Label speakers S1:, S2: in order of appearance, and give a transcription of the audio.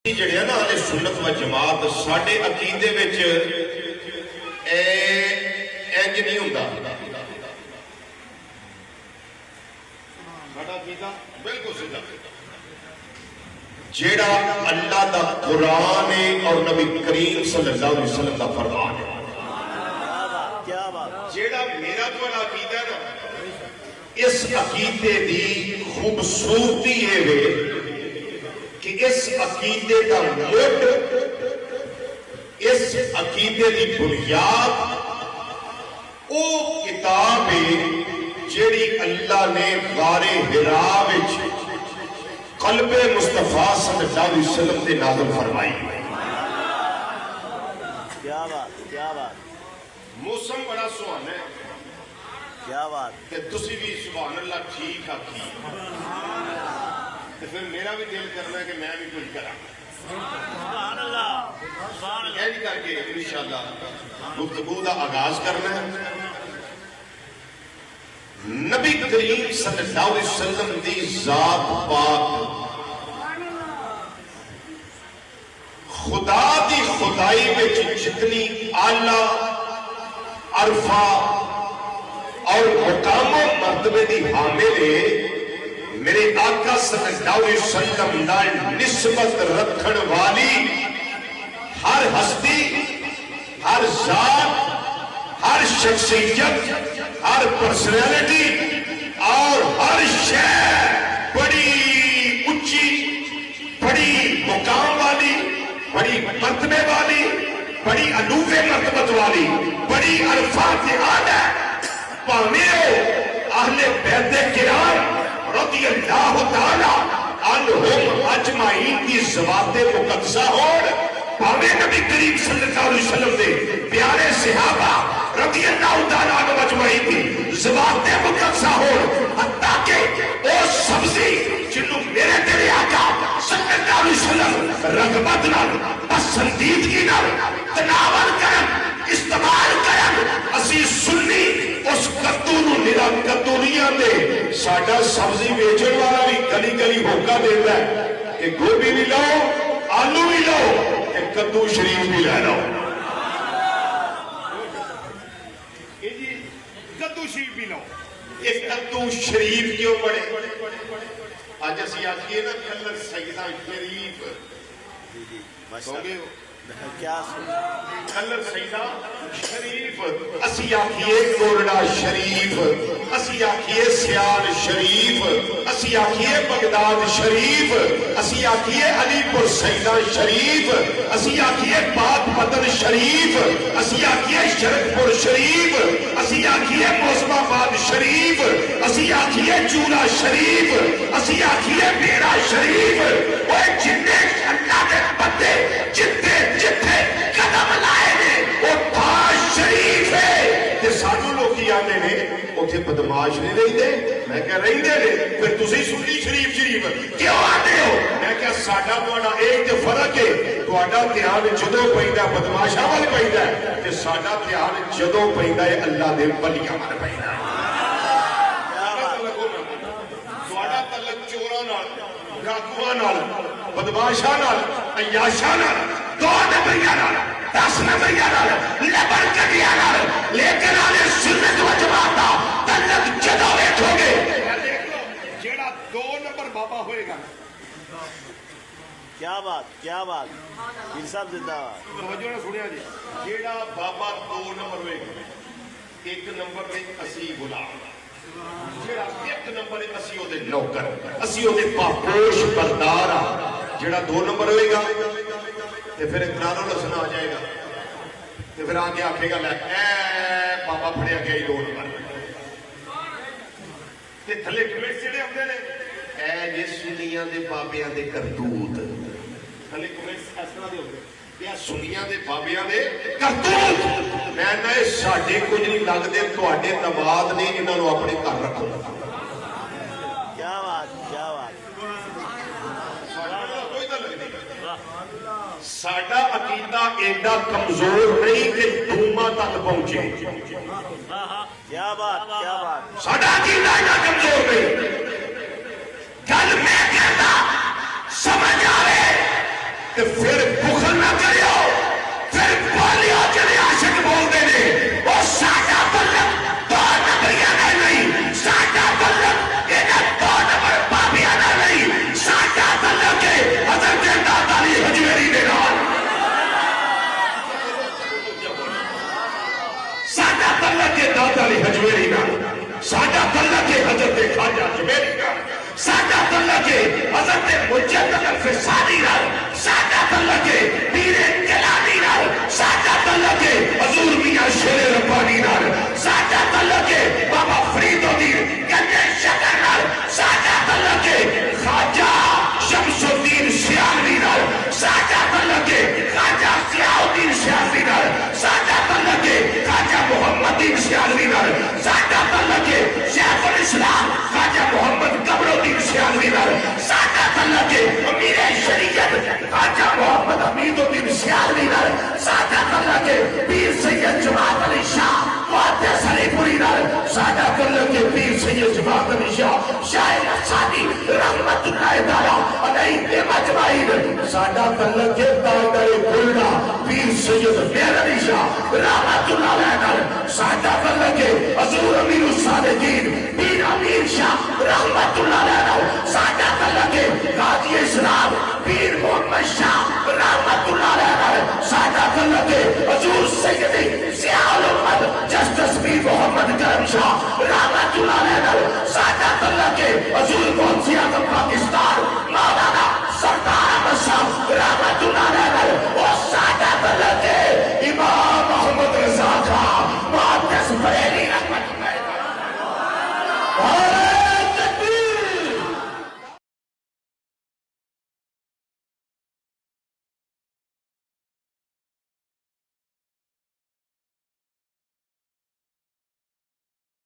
S1: جڑے نا اہل سنت و جماعت ساڈے عقیدے وچ انج نہیں ہوندا. ساڈا عقیدہ بالکل سیدھا جیڑا اللہ دا قرآن ہے اور نبی کریم صلی اللہ علیہ وسلم دا فرمان ہے. جیڑا میرا تھوڑا عقیدہ ہے نا اس عقیدے دی خوبصورتی ہے کہ اس عقیدے کا مڈ اس عقیدے کی بنیاد او کتاب ہے جیڑی اللہ نے غار حرا وچ قلب مصطفیٰ صلی اللہ علیہ وسلم دے نازل فرمائی.
S2: کیا بات کیا بات.
S1: موسم بڑا سہانا ہے.
S2: کیا بات.
S1: کہ تسی بھی سبحان اللہ ٹھیک آکھی تو پھر میرا بھی دل کرنا ہے کہ میں بھی کچھ کرا.
S2: سبحان اللہ سبحان اللہ.
S1: ایج کر کے انشاءاللہ گفتگو کا آغاز کرنا ہے. نبی کریم صلی اللہ علیہ وسلم دی ذات پاک خدا دی خدائی میں جتنی اعلیٰ عرفہ اور مقام و مرتبے دی حامل ہے میرے آقا صلی اللہ علیہ وسلم نال نسبت رکھن والی ہر ہستی ہر ذات ہر شخصیت ہر پرسنالٹی اور ہر شے بڑی اونچی بڑی مقام والی بڑی مرتبے والی بڑی علوے مرتبت والی بڑی عرفات اعلی پاویں اہل بیت کرام رضی اللہ تعالی عنہم اجمعین کی ذوات مقدسہ ہون پاویں نبی کریم صلی اللہ علیہ وسلم دے پیارے صحابہ رضی اللہ تعالی عنہم اجمعین کی ذوات مقدسہ ہون حتیٰ کہ او سبزی جنہوں میرے تیرے آقا صلی اللہ علیہ وسلم رغبت نال پسندیدگی نال تناول کرن استعمال کرن اسی سنی اس کدو نو نرا کدوریاں دے ساڈا سبزی بیچن والا بھی گلی گلی ہوکا دیتا ہے کہ گوبھی بھی لو آلو بھی لو کہ کدو شریف بھی لے لو. کدو شریف بھی لو. یہ کدو شریف کیوں بڑے آج اسی آجیے نا کلر سیدہ شریف سوگے ہو
S2: کیا
S1: کلر سیدہ شریف اسی آکھیے گورڈا شریف اسی آکھیے سیال شریف اسی آکھیے بغداد شریف اسی آکھیے علی پور سیدہ شریف اسی آکھیے پاک پتن شریف اسی آکھیے شرک پور شریف اسی آکھیے موسم آباد شریف اسی آکھیے چولا شریف اسی آکھیے بیڑا شریف وہ جننے اللہ دے بندے جتے جتے قدم لائے نے وہ تاج شریف ہے کہ سانو لوگ کی آنے نے اتھے بدماش نہیں رہی دے میں کہہ رہی دے نے پھر تسی سنی شریف شریف کیوں آنے ہو میں کہہ ساڑھا پوڑا ایک جو فرق ہے تو آڑھا تیان جدو پہندا بدماش آوال پہندا ہے کہ ساڑھا تیان جدو پہندا ہے اللہ دے بلی آوال پہندا ہے. ساڑھا تلک چوران ڈاکوان بدماشاں عیاشاں دو نبیاں 10 نبیاں لبر کٹیاں لیکن آلے سنت و جماعت تلک جدو بیٹھو گے جیڑا 2 نمبر بابا ہوئے گا.
S2: کیا بات کیا بات. پیر صاحب زندہ باد.
S1: توجہ نہ سنیا جی جیڑا بابا 2 نمبر ہوئے گا 1 نمبر میں اسی غلام جیڑا 1 نمبر ہے اسی او دے نوکر اسی او دے پاپوش بردار جیڑا 2 نمبر ہوئے گا تے پھر اقرار و رسنا آ جائے گا تے پھر آگے آکھے گا لے اے بابا پھڑیا گیا 2 نمبر تے تھلے کمنٹ جڑے ہوندے نے اے جے سنیاں دے بابیاں دے کرتوت تھلے کمنٹ اس طرح دے ہوندے یا سنیاں دے بابیاں دے کرتوت میں نہ ساڈے کچھ نہیں لگدے تواڈے دماد نے انہاں نوں اپنے گھر رکھو.
S2: کیا بات کیا بات.
S1: ساڈا عقیدہ ایڈا کمزور نہیں کہ دوما تک پہنچے.
S2: کیا بات کیا بات.
S1: ساڈا عقیدہ ایڈا کمزور نہیں. گل میں کہتا سمجھ آوے کہ پھر بخل نہ کریو پھر بولیو جنہیں عاشق بولتے ہیں وہ ساڈا تعلق دو نبیاں نال نہیں ساڈا تعلق انہاں دو نمبر بابیاں نال نہیں ساڈا تعلق ہے حضرت داتا علی حجویری دے نال ساڈا تعلق ہے داتا علی حجویری نال ساڈا تعلق ہے حضرت خواجہ جمیلی نال ساڈا تعلق ہے حضرت مجدد الفسانی نال ساڈا تعلق ہے پیر جیلانی نال ساڈا تعلق ہے حضور میاں شیر ربانی نال ساڈا تعلق ہے بابا فرید الدین گنج شکر نال ساڈا تعلق ہے خواجہ شمس الدین سیالوی نال ساڈا تعلق ہے خواجہ ضیاء الدین سیالوی نال ساڈا تعلق ہے خواجہ محمد الدین سیالوی نال ساڈا تعلق ہے شیخ الاسلام خواجہ محمد قمر الدین سیالوی نال ساڈا تعلق ہے امیر شریعت خواجہ محمد حمید الدین سیالوی نال ساڈا تعلق ہے پیر سید جماعت علی شاہ محدث علی پوری نال ساڈا تعلق ہے پیر سید جماعت علی شاہ شاہ نقصانی رحمت اللہ تعالی علیہ مجمعین ساڈا تعلق ہے تاجدار گلڈا پیر سید میر علی شاہ رحمت اللہ علیہ نال ساڈا تعلق ہے حضور امیر الصالحین پیر امیر شاہ رحمت اللہ علیہ نال ساڈا تعلق ہے قاضی اسلام پیر محمد شاہ رحمت اللہ علیہ نال ساڈا تعلق ہے حضور سیدی ضیاء الامت جسٹس پیر محمد کرم شاہ رحمت اللہ علیہ نال ساڈا تعلق ہے حضور قدسی اعظم پاکستان مولانا سردار احمد شاہ رحمت